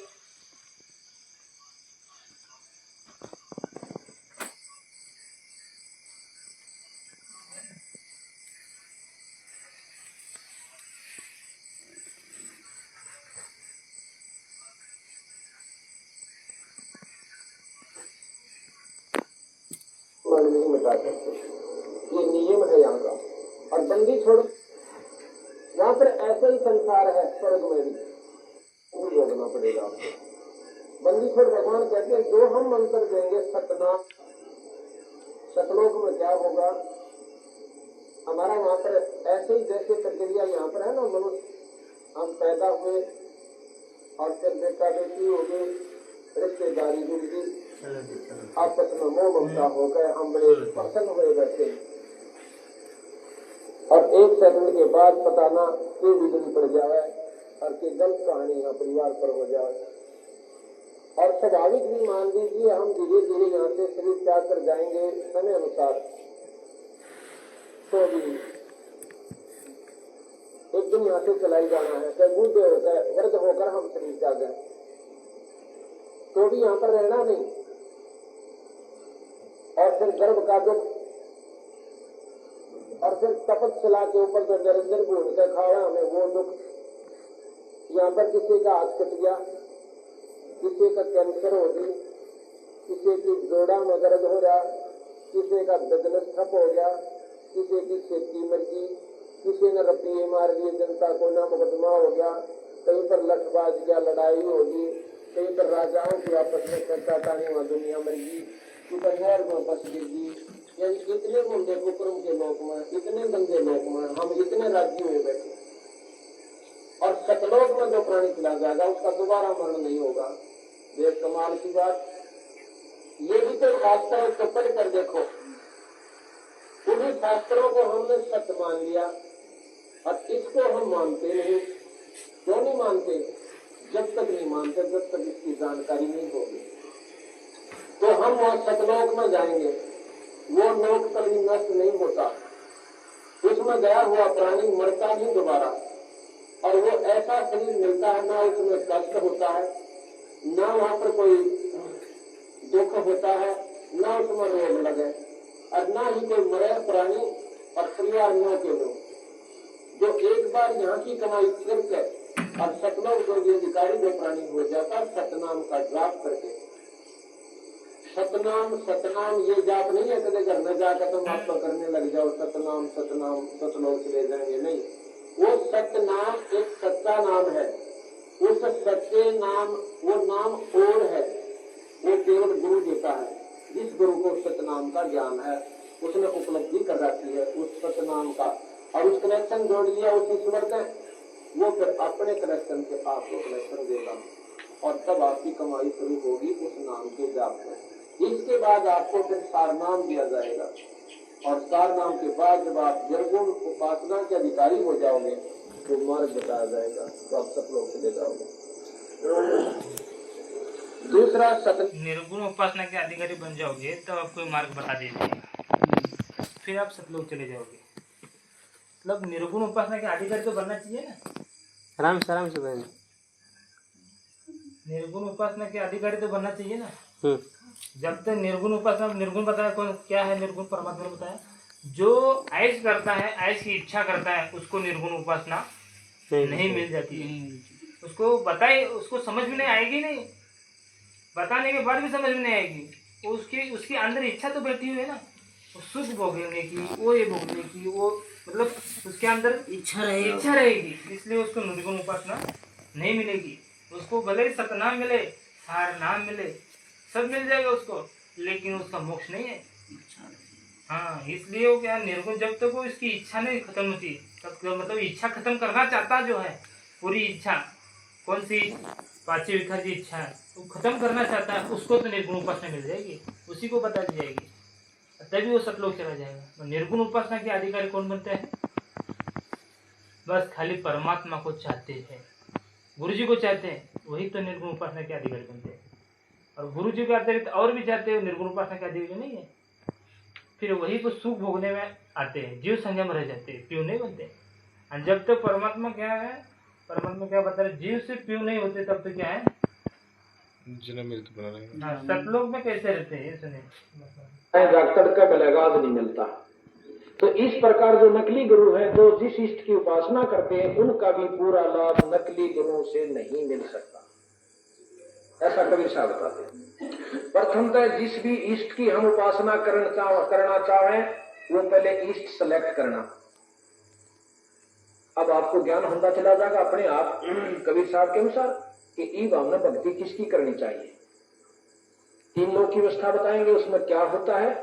नहीं मिटा सकते, ये नियम है यहाँ का। और बंदी छोड़, यहाँ पर ऐसा ही संसार है, स्वर्ग में भी भोगना पड़ेगा आपको। बंदी छोड़ भगवान कहते हैं, जो हम मंत्र देंगे सतनाम, सतलोक में क्या होगा, हमारा वहां पर ऐसे ही जैसे प्रक्रिया यहाँ पर है ना, मनुष्य हम पैदा हुए और फिर बेटा बेटी हो गए, रिश्तेदारी जुड़ गई, आपस में मोह ममता हो गए, हम बड़े प्रसन्न हुए बैठे, और एक सेकंड के बाद पता ना कोई विघ्न पड़ जाए और कि गलत कहानी यहाँ परिवार पर हो जाए। और स्वाभाविक भी मान लीजिए हम धीरे धीरे यहाँ से शरीर त्याग कर जाएंगे समय अनुसार, तो भी एक दिन यहाँ से चलाई जाना है, चाहे बूढ़े हो गए वृद्ध होकर हम शरीर त्याग गए तो भी यहाँ पर रहना नहीं। और फिर गर्भ का दुख, और फिर तपस्या के ऊपर जो दरिद्र भूल के खाया हमें वो दुख, यहाँ पर किसी का हाथ कट गया, किसी का कैंसर हो गई, किसी की जोड़ा में दर्द हो रहा, किसी का बिजनेस ठप हो गया, किसी की खेती मर गई, किसी ने रुपये मार लिए, जनता को ना मुकदमा हो गया, कहीं पर लठबाज गया, लड़ाई होगी, कहीं पर राजाओं की आपस में चर्चा टानी वहाँ दुनिया मर गई, कि नहर में बस गिर गई। यानी इतने गुंडे कुकर्म के लोक में, इतने गंदे लोक में हम इतने राज्य हुए बैठे, और सतलोक में जो प्राणी चला जाएगा उसका दोबारा मरण नहीं होगा। ये कमाल की बात। ये भी तो शास्त्र तो पढ़ कर देखो, उन्हीं शास्त्रों को हमने सत्य मान लिया और इसको हम मानते नहीं। क्यों नहीं मानते? जब तक नहीं मानते जब तक इसकी जानकारी नहीं होगी। तो हम वहाँ सतलोक में जाएंगे, वो लोक कभी नष्ट नहीं होता, उसमें गया हुआ प्राणी मरता नहीं दोबारा, और वो ऐसा शरीर मिलता है ना उसमें कष्ट होता है, ना वहाँ पर कोई दुख होता है, ना उसमें रोग लगे, और ना ही कोई मरे प्राणी और परिवार के लोग जो एक बार यहाँ की कमाई करके और सतलोक जो अधिकारी जो प्राणी हो जाता सतनाम का जाप करके। सतनाम सतनाम ये जाप नहीं है कदे घर में जाकर तुम आप करने लग जाओ सतनाम सतनाम सतलोक चले जाएंगे, नहीं। वो सतनाम एक सच्चा नाम है, उस सच्चे नाम वो नाम और है, वो केवल गुरु देता है। जिस गुरु को सतनाम का ज्ञान है उसने उपलब्धि कर रखी है उस सतनाम का, और उस कनेक्शन जोड़ लिया उस ईश्वर का, वो फिर अपने कनेक्शन से आपको कनेक्शन देगा और तब आपकी कमाई शुरू होगी उस नाम के जाप में। इसके बाद आपको फिर सार नाम दिया जाएगा, और सार नाम के बाद जब आप निर्गुण उपासना के अधिकारी हो जाओगे तो मार्ग बताया जाएगा, तो आप सतलोक चले जाओगे। दूसरा निर्गुण उपासना के अधिकारी बन जाओगे तब तो आपको मार्ग बता दीजिएगा, फिर आप सतलोक चले जाओगे। मतलब निर्गुण उपासना के अधिकारी तो बनना चाहिए ना, आराम से बहन। निर्गुण उपासना के अधिकारी तो बनना चाहिए ना। जब तक निर्गुण उपासना, निर्गुण बताया कौन क्या है? निर्गुण परमात्मा ने बताया, जो ऐश करता है, ऐश की इच्छा करता है, उसको निर्गुण उपासना नहीं मिल जाती है। उसको बताए, उसको समझ में नहीं आएगी, नहीं बताने के बाद भी समझ में नहीं आएगी। उसकी अंदर इच्छा तो बैठी हुई है ना, वो सुख भोगने की, वो ये भोगने की, वो मतलब उसके अंदर इच्छा रहेगी, इसलिए उसको निर्गुण उपासना नहीं मिलेगी। उसको भले ही सतनाम मिले, सार नाम मिले, सब मिल जाएगा उसको, लेकिन उसका मोक्ष नहीं है। हाँ, इसलिए वो क्या, निर्गुण जब तक वो इसकी इच्छा नहीं खत्म होती तब मतलब इच्छा खत्म करना चाहता जो है, पूरी इच्छा, कौन सी? पांचवी विकार की इच्छा है, वो खत्म करना चाहता है, उसको तो निर्गुण उपासना मिल जाएगी, उसी को बता दी जाएगी, तभी वो सतलोक चला जाएगा। निर्गुण उपासना के अधिकारी कौन बनते हैं? बस खाली परमात्मा को चाहते हैं, गुरु जी को चाहते हैं, वही तो निर्गुण उपासना के अधिकारी बनते हैं। और गुरु जी के अतिरिक्त और भी चाहते हैं, निर्गुण उपासना के अधिकारी नहीं है, फिर वही को सुख भोगने में आते हैं, जीव संज्ञा में रह जाते हैं, प्यू नहीं बनते। और जब तक परमात्मा क्या है, परमात्मा क्या बता रहे, जीव से प्यू नहीं होते तब तक क्या है, जन्म मृत्यु बना रहेगा। सतलोक में कैसे रहते हैं ये सुनिए। डॉक्टर का बलगाज नहीं मिलता। तो इस प्रकार जो नकली गुरु है, जो जिस इष्ट की उपासना करते हैं, उनका भी पूरा लाभ नकली गुरुओं से नहीं मिल सकता, ऐसा कबीर साहब बताते हैं। प्रथमतः जिस भी इष्ट की हम उपासना करना चाहें, वो पहले इष्ट सेलेक्ट करना। अब आपको ज्ञान होता चला जाएगा अपने आप कबीर साहब के अनुसार कि ई भावना भक्ति किसकी करनी चाहिए। 3 लोक की व्यवस्था बताएंगे, उसमें क्या होता है,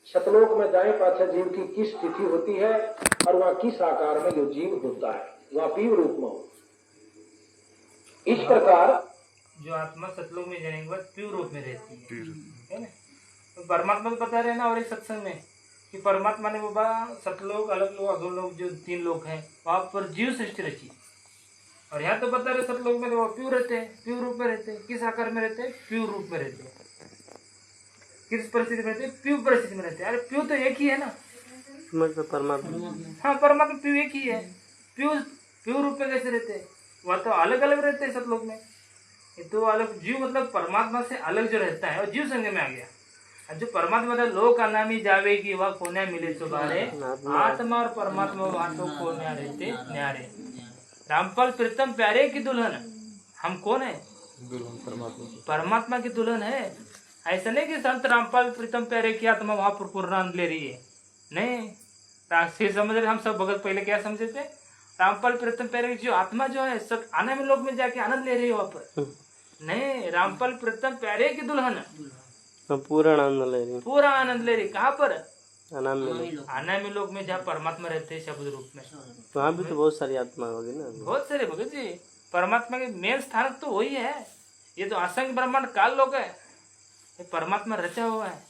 सतलोक में जाए पाछा जीव की किस तिथि होती है, और वहां किस आकार में जो जीव होता है वह पीव रूप में हो। इस प्रकार जो आत्मा सतलोक में जाने के बाद प्योर रूप में रहती है ना। तो परमात्मा को बता रहे ना और एक सत्संग में कि परमात्मा ने बाबा सतलोक अलग लोग अधोलोक लोग जो 3 लोग हैं वहां पर जीव सृष्टि रची। और यहाँ तो बता रहे सतलोक में वो प्योर रहते हैं, प्योर रूप में रहते हैं। किस आकार में रहते हैं? प्योर रूप में रहते हैं। किस परिस्थिति में रहते हैं? प्योर परिस्थिति में रहते हैं। अरे प्योर तो एक ही है ना, मतलब परमात्मा। हाँ परमात्मा प्योर एक ही है। प्योर रूप में कैसे रहते हैं? वह तो अलग अलग रहते हैं सतलोक में। ये तो अलग जीव मतलब परमात्मा से अलग जो रहता है और जीव संग में आ गया। और जो परमात्मा था लोक अनामी जावे की वह कोने मिले तो बारे आत्मा और परमात्मा वहां तो कोने रहते न्यारे। रामपाल प्रीतम प्यारे की दुल्हन हम कौन है? परमात्मा की दुल्हन है। ऐसा नहीं कि संत रामपाल प्रीतम प्यारे की आत्मा वहां पर पूर्ण आनंद ले रही है, नहीं। राष्ट्रीय समझ रहे हम सब भगत पहले क्या समझे थे? रामपाल प्रीतम प्यारे की जो आत्मा जो है सब आने में लोग में जाके आनंद ले रही है वहां पर, नहीं। रामपाल प्रीतम प्यारे की दुल्हन पूरा आनंद ले रही, पूरा आनंद ले रही। कहाँ पर? अनामी लोग में जहाँ परमात्मा रहते हैं शब्द रूप में। वहाँ भी तो बहुत सारी आत्मा होगी ना, बहुत सारे भगत जी। परमात्मा के मेन स्थान तो वही है। ये तो असंख्य ब्रह्मांड काल लोग है, ये परमात्मा रचा हुआ है।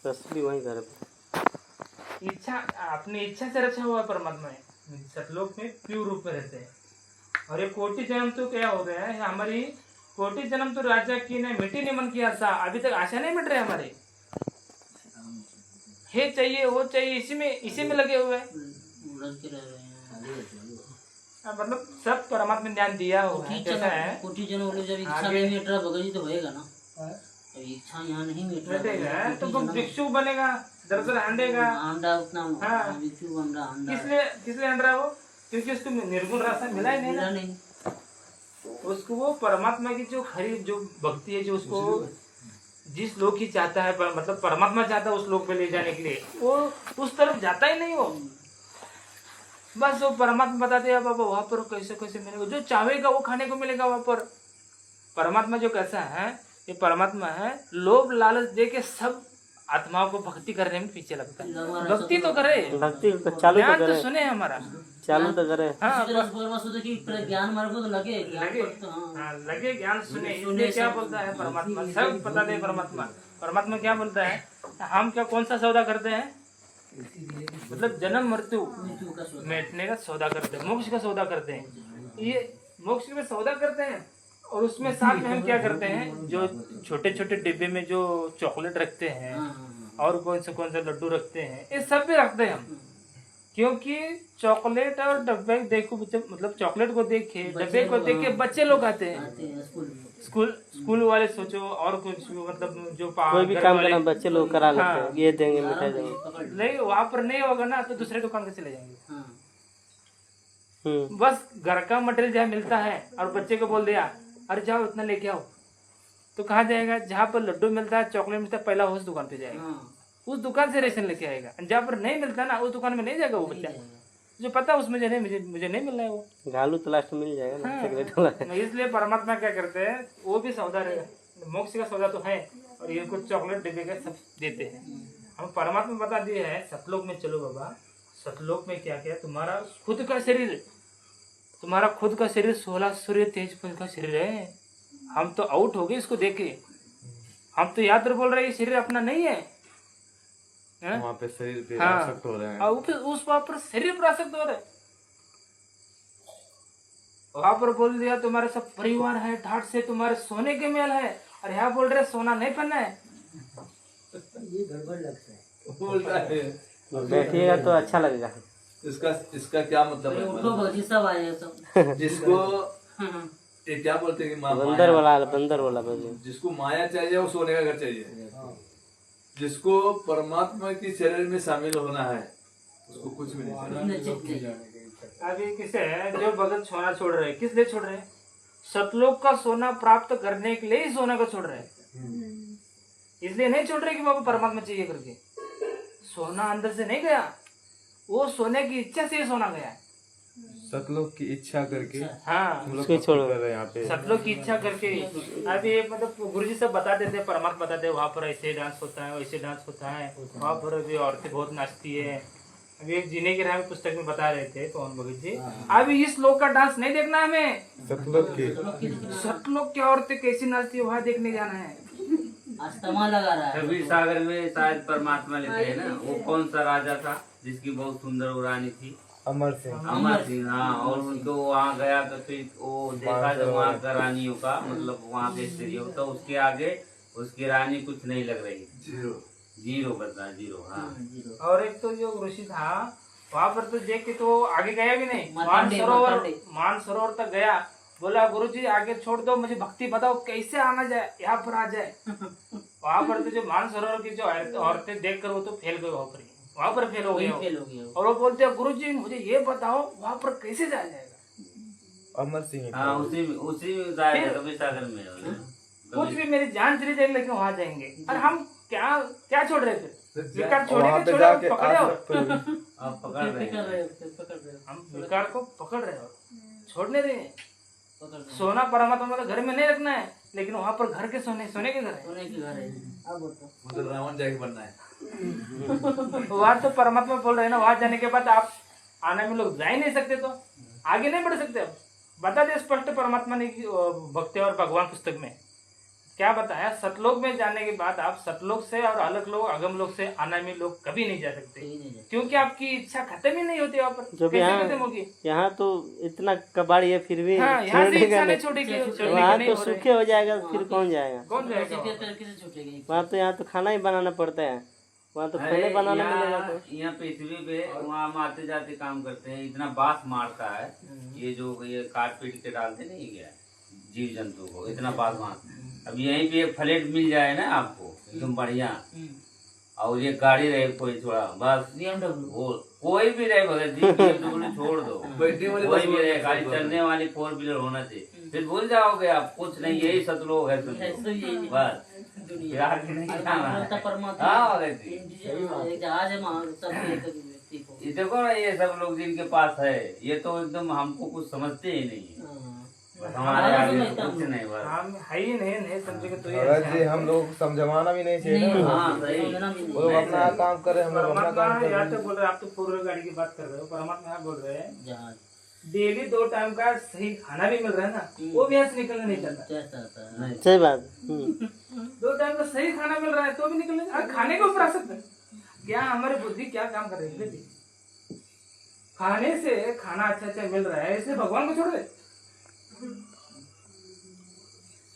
असली वही घर इच्छा अपनी इच्छा से रचा हुआ है परमात्मा है। सतलोक में प्योर रूप में रहते हैं। और ये कोटि जन्म तो क्या हो गया है? हमारी कोटि जन्म तो राजा की ने मिट्टी ने मन की आशा, अभी तक आशा नहीं मिट रहे हमारे। हे चाहिए वो चाहिए, इसी में लगे हुए हैं। मतलब सब परमात्मा ने ध्यान दिया हुआ है। कैसा है? कोटि जन्म जब इच्छा नहीं मिट रहा भगत जी तो होएगा ना। अब इच्छा यहाँ नहीं मिटेगा तो भिक्षु बनेगा, दर अंडेगा अंडा उतना। हाँ। भिक्षु अंडा किसलिए अंडा वो? क्योंकि उसको निर्गुण रास्ता मिला ही नहीं। उसको वो परमात्मा की जो खरी जो भक्ति है, जो उसको जिस लोग की चाहता है मतलब परमात्मा चाहता है उस लोग पे ले जाने के लिए, वो उस तरफ जाता ही नहीं। वो बस वो परमात्मा बताते हैं बाबा वहां पर कैसे कैसे मिलेगा, जो चाहेगा वो खाने को मिलेगा वहां पर। परमात्मा जो कैसा है, ये परमात्मा है लोभ लालच दे के सब आत्माओं को भक्ति करने में पीछे लगता है। भक्ति तो करे, भक्ति चालू ज्ञान तो सुने हमारा, चालू तो करे। हाँ ज्ञान मार्ग तो लगे लगे ज्ञान सुने। इसलिए क्या बोलता है परमात्मा, सब बता दे परमात्मा क्या बोलता है? हम क्या कौन सा सौदा करते हैं? मतलब जन्म मृत्यु मिटने का सौदा करते हैं, मोक्ष का सौदा करते हैं। ये मोक्ष का सौदा करते हैं और उसमें साथ में हम क्या करते हैं? जो छोटे छोटे डिब्बे में जो चॉकलेट रखते हैं और कौन से लड्डू रखते हैं, ये सब भी रखते हैं हम। क्योंकि चॉकलेट और डब्बे देखो, मतलब चॉकलेट को देख के डब्बे को देख के बच्चे लोग आते हैं स्कूल वाले। सोचो और कुछ मतलब जो कोई भी काम करना बच्चे लोग करा लेते हैं, ये देंगे मिठाई देंगे। नहीं वहाँ पर नहीं होगा ना तो दूसरे दुकान पे चले जाएंगे। बस घर का मटेरियल जहाँ मिलता है और बच्चे को बोल दिया अरे जाओ इतना लेके आओ, तो कहाँ जाएगा? जहाँ पर लड्डू मिलता है, चॉकलेट मिलता है, पहला उस दुकान पे जाएगा, उस दुकान से रेशन लेके आएगा। जहाँ पर नहीं मिलता ना उस दुकान में नहीं जाएगा वो बच्चा, जो पता उसमें मुझे नहीं मिल रहा है, वो घालू तो लास्ट में मिल जाएगा ना। हाँ। इसलिए परमात्मा क्या करते हैं, वो भी सौदा रहेगा, मोक्ष का सौदा तो है और ये कुछ चॉकलेट डिब्बे का सब देते हैं। हम परमात्मा बता दिए है सतलोक में चलो बाबा। सतलोक में क्या क्या? तुम्हारा खुद का शरीर 16 सूर्य तेज फल का शरीर है। हम तो आउट हो गए इसको देखे। हम तो याद बोल रहे हैं शरीर अपना नहीं है। वहाँ पे शरीर पे हाँ। आसक्त हो रहे हैं। उस वहां पर शरीर पर आसक्त हो रहे हैं। वहां पर बोल दिया तुम्हारे सब परिवार है, ढाट से तुम्हारे सोने के मेल है, और यहाँ बोल रहे सोना नहीं पहनना है। ये गड़बड़ लगता है। बोलता है बैठिएगा तो अच्छा लगेगा। इसका क्या मतलब है? उठो भगजी सब आए सब। जिसको ये क्या बोलते हैं कि बंदर वाला जिसको माया चाहिए वो सोने का घर चाहिए। जिसको परमात्मा की शरीर में शामिल होना है उसको कुछ भी नहीं चाहिए। अभी किसे जो भगत सोना छोड़ रहे, किस लिए छोड़ रहे? सतलोक का सोना प्राप्त करने के लिए ही सोना को छोड़ रहे। इसलिए नहीं छोड़ रहे कि बाबा परमात्मा चाहिए करके। सोना अंदर से नहीं गया, वो सोने की इच्छा से सोना गया। सतलोक की इच्छा करके हाँ, हम लोग कर रहे हैं यहाँ पे। सतलोक की इच्छा करके। अभी मतलब गुरुजी सब बताते थे, परमात्मा बताते वहाँ पर ऐसे डांस होता है, वैसे डांस होता है, वहाँ पर भी औरतें बहुत नाचती है, अभी एक जीने की राह पुस्तक में बता रहे थे पवन भगत जी, अभी इस लोक का डांस नहीं देखना हमें, सतलोक की सतलोक की औरतें कैसी नाचती है वहाँ देखने जाना है। अस्तमा लगा रहा है। कबीर सागर में शायद परमात्मा लिखे है ना, वो कौन सा राजा था जिसकी बहुत सुंदर वो रानी थी? अमर सिंह। अमर सिंह, हाँ। और उनको वहाँ गया तो फिर वो देखा जब वहाँ का रानियों का मतलब वहाँ के स्त्रियों, तो उसके आगे उसकी रानी कुछ नहीं लग रही, जीरो बता, जीरो। हाँ, और एक तो जो ऋषि था वहाँ पर तो देख के तो आगे गया भी नहीं, मार्कंडेय। मानसरोवर तक गया, बोला गुरुजी आगे छोड़ दो, मुझे भक्ति बताओ कैसे आना जाए, यहाँ पर आ जाए। वहाँ पर तो जो मानसरोवर की जो औरतें देख कर वो तो फेल गए, वहाँ पर फेल हो गए वो। और वो बोलते हैं गुरुजी मुझे ये बताओ वहाँ पर कैसे जाया जाएगा। अमर सिंह। हाँ, उसी में शायद कबीर सागर में कुछ भी मेरी जान चली जाएगी लेकिन वहाँ जाएंगे। और हम क्या छोड़ रहे थे, विकार छोड़े के छोड़े पकड़े हो, आप पकड़ रहे हैं। हम विकार को पकड़ रहे हो, छोड़ने रहे हैं। सोना परमात्मा का घर में नहीं रखना है, लेकिन वहाँ पर घर के सोने के घर है। मुझे रावण जाके बनना है। वहाँ तो परमात्मा बोल रहे हैं ना, वहाँ जाने के बाद आप आने में लोग जा ही नहीं सकते, तो आगे नहीं बढ़ सकते। अब बता दे स्पष्ट परमात्मा ने भक्ति और भगवान पुस्तक में क्या बताया, सतलोक में जाने के बाद आप सतलोक से और अलग लोग अगम लोक से आना में लोग कभी नहीं जा सकते, क्योंकि आपकी इच्छा खत्म ही नहीं होती वहाँ पर। जो कैसे यहाँ खत्म होगी? यहाँ तो इतना कबाड़ी है फिर भी हाँ, यहाँ से छोड़ेगा इच्छा नहीं नहीं। छोड़ेगी, वहाँ तो सूखे हो जाएगा, फिर कौन जाएगा? कौन जाएगा? वहाँ तो यहाँ तो खाना ही बनाना पड़ता है, वहाँ तो खाने बनाना मिलेगा तो। यहाँ पृथ्वी पे वहाँ हम आते जाते काम करते हैं, इतना बास मारता है, ये जो ये काट पीट के डालते नहीं क्या जीव जंतु को, इतना बास मारता है। अब यहीं पे एक फ्लैट मिल जाए ना आपको एकदम बढ़िया, और ये गाड़ी रहे कोई थोड़ा बस, वो कोई भी रहे भगत जी, BMW छोड़ दो, बैठने वाली कोई भी रहे, गाड़ी चलने वाली 4 व्हीलर होना चाहिए, फिर भूल जाओगे आप कुछ नहीं, यही सतलोक है तुम बस, फिर आगे नहीं जाना। हाँ भगत जी, ये देखो ना, ये सब लोग जिनके पास है ये तो एकदम हमको कुछ समझते ही नहीं है, बस हमारे आगे कुछ नहीं, बस हम है ही नहीं समझेंगे तो ये भगत जी हम लोग समझवाना भी नहीं चाहिए ना। हाँ सही। वो लोग अपना काम करे, हम लोग अपना परमात्मा काम करे। यार तो बोल रहे हैं, आप तो पूर्व गाड़ी की बात कर रहे हो, परमात्मा यहाँ बोल रहे हैं डेली 2 टाइम का सही खाना भी मिल रहा है ना, वो भी यहाँ से निकलने नहीं चाहता। सही बात। 2 टाइम का सही खाना मिल रहा है तो भी निकलने, खाने के ऊपर आ सकते हैं क्या? हमारी बुद्धि क्या काम कर रही है? खाने से खाना अच्छा मिल रहा है इसलिए भगवान को छोड़ दे,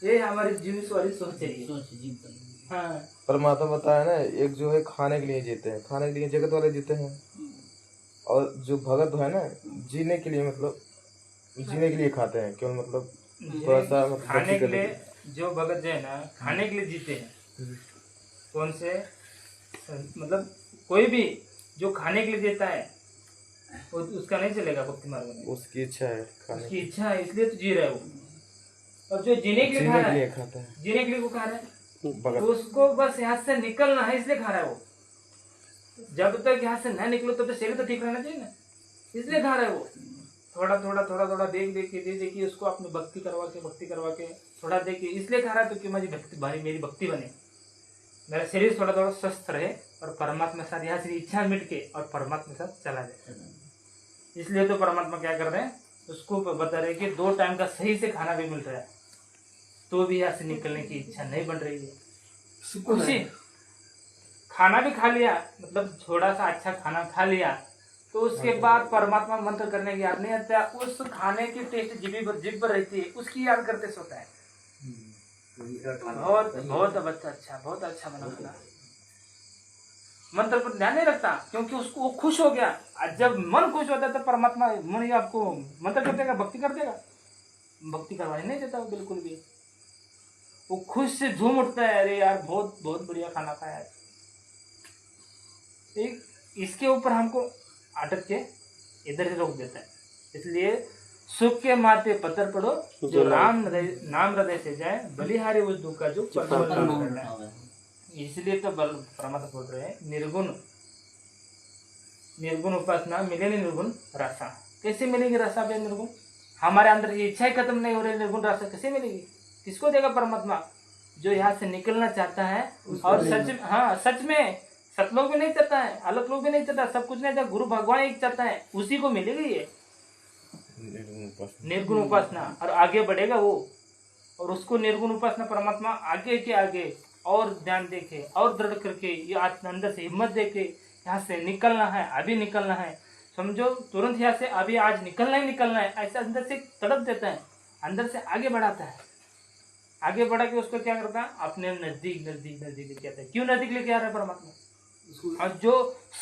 ये हमारी जीवित वाली सोच है। हाँ, परमात्मा बताया ना, एक जो है खाने के लिए जीते हैं, खाने के लिए जगत वाले जीते हैं, और जो भगत है ना जीने के लिए, मतलब जीने के लिए खाते हैं केवल, मतलब थोड़ा सा मतलब खाने के लिए जो भगत जो है ना खाने के लिए जीते हैं। कौन से मतलब कोई भी जो खाने के लिए देता है उसका नहीं चलेगा भक्ति मार्ग में, उसकी इच्छा है खाने उसकी इच्छा है इसलिए तो जी रहा है वो। और जो जीने के लिए खा जीने रहा के लिए है, खाता है जीने के लिए वो खा रहा है, भगत। तो उसको बस यहाँ से निकलना है इसलिए खा रहा है वो। जब तक यहाँ से न निकलो तब तक शरीर तो ठीक रहना चाहिए ना, इसलिए खा रहा है वो। थोड़ा थोड़ा देख के उसको अपनी भक्ति करवा के थोड़ा देखिए, इसलिए खा रहा है तो कि मेरी भक्ति बने, मेरा शरीर थोड़ा स्वस्थ रहे और परमात्मा के साथ यहाँ से इच्छा मिट के और परमात्मा के साथ चला जाए। इसलिए तो परमात्मा क्या कर रहे हैं, उसको बता रहे कि 2 टाइम का सही से खाना भी मिल रहा है तो भी यहाँ से निकलने की इच्छा नहीं बन रही है। खुशी खाना भी खा लिया, मतलब थोड़ा सा अच्छा खाना खा लिया तो उसके बाद परमात्मा मंत्र करने की याद नहीं आता, उस खाने की टेस्ट जीभ पर रहती है, उसकी याद करते सोता है। बहुत अच्छा बना खाना, मंत्र पर ध्यान नहीं रखता क्योंकि उसको वो खुश हो गया। और जब मन खुश होता है तो परमात्मा मन आपको मंत्र कर देगा, भक्ति कर देगा, भक्ति करवाने नहीं देता वो बिल्कुल भी। वो खुश से झूम उठता है, अरे यार बहुत बढ़िया खाना खाया है। एक इसके ऊपर हमको अटक के इधर से रोक देता है। इसलिए सुख के माथे पत्थर पड़ो, जो नाम हृदय से जाए, बलिहारी उस दुख का जो है। इसलिए तो परमात्मा बोल रहे हैं निर्गुण उपासना मिले नहीं निर्गुण रसा। कैसे मिलेगी रसा पे निर्गुण? हमारे अंदर ये इच्छा ही खत्म नहीं हो रही, निर्गुण रसा कैसे मिलेगी? किसको देगा परमात्मा? जो यहाँ से निकलना चाहता है और सच में सतलोक भी नहीं चाहता है, अलग लोग भी नहीं चाहता, सब कुछ नहीं चाहता, गुरु भगवान एक चाहता है, उसी को मिलेगी ये निर्गुण उपासना, और आगे बढ़ेगा वो, और उसको निर्गुण उपासना परमात्मा आगे के आगे और ध्यान देके और दृढ़ करके ये अंदर से हिम्मत देके यहाँ से निकलना है, अभी निकलना है, समझो तुरंत यहाँ से अभी आज निकलना ही निकलना है, ऐसा अंदर से तड़प देता है, अंदर से आगे बढ़ाता है, आगे बढ़ा के उसको क्या करता है, अपने नजदीक नजदीक नजदीक लेके आता है। क्यों नजदीक लेके आ रहा है परमात्मा? और जो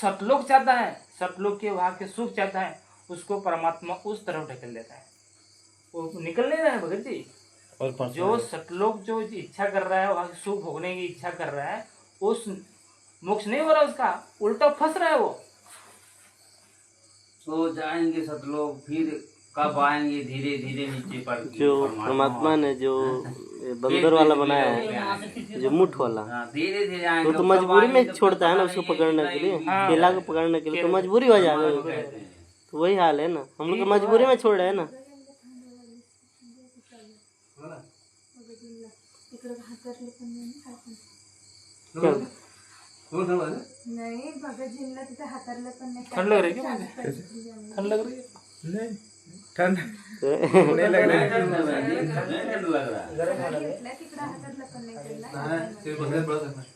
सतलोक चाहता है, सतलोक के वहां के सुख चाहता है, उसको परमात्मा उस तरफ ढकेल देता है, वो निकल नहीं रहा है भगत जी। और जो सतलोक जो इच्छा कर रहा है, वहां सुख भोगने की इच्छा कर रहा है, उस मोक्ष नहीं हो रहा उसका, उल्टा फंस रहा है वो। तो जाएंगे सतलोक, फिर कब आएंगे धीरे धीरे नीचे पर जो परमात्मा ने जो बंदर वाला बनाया है, जो मुठ वाला, धीरे धीरे आएंगे। वो तो मजबूरी में छोड़ता है ना उसको पकड़ने के लिए, केला को पकड़ने के लिए तो मजबूरी हो जाएगा। तो वही हाल है ना, हम लोग मजबूरी में छोड़ रहे हैं ना। क्या? नाही भगतजींना तिथे हातारलं पण नाही. ठंड लग रही है क्या मुझे? ठंड लग रही है? नहीं ठंड ठंड लग रहा है। गरम वाला है। घेतलं तिकडं हातारलं पण नाही त्यांना. नाही, ते बघायला पडत नाही.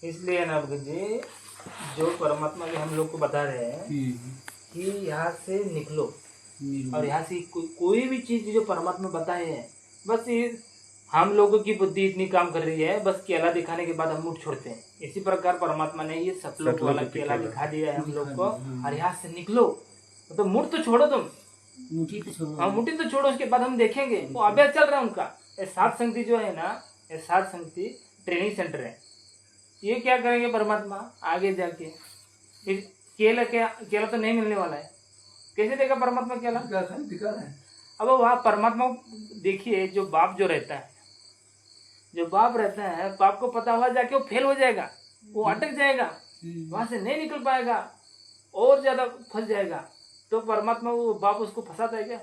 इसलिए ना भगत जी, जो परमात्मा के हम लोग को बता रहे हैं कि यहाँ से निकलो, और यहाँ से कोई भी चीज जो परमात्मा बताए हैं, बस ये हम लोगों की बुद्धि इतनी काम कर रही है, बस केला दिखाने के बाद हम मुठ छोड़ते हैं। इसी प्रकार परमात्मा ने ये सतलोक वाला केला दिखा दिया है हम लोग को, और यहाँ से निकलो, तो मुठ तो छोड़ो तुम, मुट्ठी तो छोड़ो। हाँ मुट्ठी तो छोड़ो, उसके बाद हम देखेंगे। वो अभ्यास चल रहा है उनका, ये सात संगति जो है ना, ये सात संगति ट्रेनिंग सेंटर है। ये क्या करेंगे परमात्मा आगे जाके, केला तो नहीं मिलने वाला है, कैसे देगा परमात्मा केला? क्या खाली दिखा रहा है. अब वहाँ परमात्मा देखिए, जो बाप जो रहता है, जो बाप रहता है, बाप को पता हुआ जाके वो फेल हो जाएगा, वो अटक जाएगा, वहां से नहीं निकल पाएगा, और ज्यादा फंस जाएगा। तो परमात्मा वो बाप उसको फंसाता है क्या?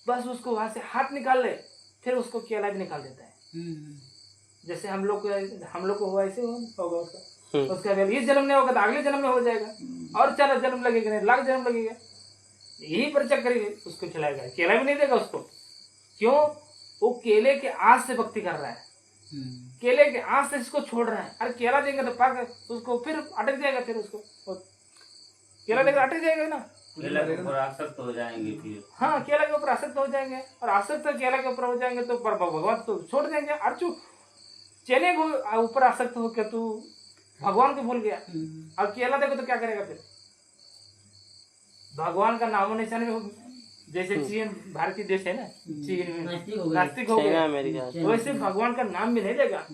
बस उसको वहां से हाथ निकाल ले, फिर उसको केला भी निकाल देता है। जैसे हम लोग को हुआ, ऐसे होगा उसका फेल। इस जन्म में होगा तो अगले जन्म में हो जाएगा, और 4 जन्म लगेगा, नहीं लाख जन्म लगेगा, यही परिचय करेंगे, उसको खिलाएगा, केला भी नहीं देगा उसको। क्यों? वो केले के आस से भक्ति कर रहा है, केले के आस से इसको छोड़ रहा है। अरे केला देंगे तो पाक उसको फिर अटक जाएगा, फिर उसको केला देकर अटक जाएगा ना, केला के ऊपर आसक्त हो जाएंगे फिर। हाँ, केला के ऊपर आसक्त हो जाएंगे, और आसक्त केला के ऊपर हो जाएंगे तो भगवान तो छोड़ देंगे। अर्चु चने को ऊपर आसक्त हो के तू भगवान को भूल गया, अब केला देखो तो क्या करेगा फिर? भगवान का नामो निशान में, जैसे चीन भारतीय देश है ना, चीन में नास्तिक हो गया, वैसे भगवान का नाम भी नहीं लेगा।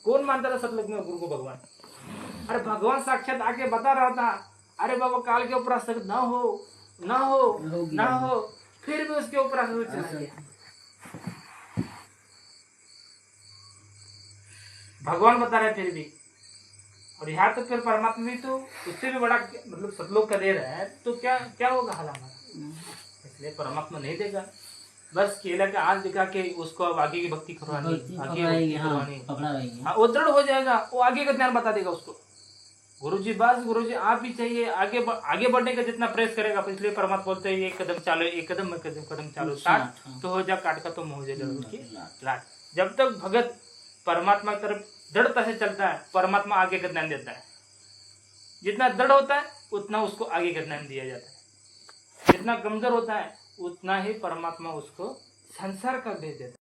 कौन मानता था सतलोक में गुरु को भगवान? अरे भगवान साक्षात आके बता रहा था, अरे बाबा काल के ऊपर आसक्त ना हो, ना हो, ना हो, फिर भी उसके ऊपर आसक्त चला गया। भगवान बता रहे फिर भी, और यहाँ तो फिर परमात्मा भी तो उससे भी बड़ा मतलब सतलोक का दे रहा है, तो क्या क्या होगा हाल हमारा? इसलिए परमात्मा नहीं देगा, बस केला का आंच दिखा के उसको अब आगे की भक्ति करवानी, आगे भक्ति करवानी। हाँ, वो दृढ़ हो जाएगा, वो आगे का ज्ञान बता देगा उसको। गुरुजी बस, गुरुजी आप ही चाहिए, आगे बढ़ने का जितना प्रयास करेगा। इसलिए परमात्मा बोलते हैं एक कदम चालो, एक कदम कदम चालो, साठ तो हो जा, काट का तो मुँह हो जाए लाट। जब तक भगत परमात्मा की तरफ दृढ़ता से चलता है, परमात्मा आगे का ज्ञान देता है। जितना दृढ़ होता है उतना उसको आगे का ज्ञान दिया जाता है, जितना कमजोर होता है उतना ही परमात्मा उसको संसार का भेज देता है।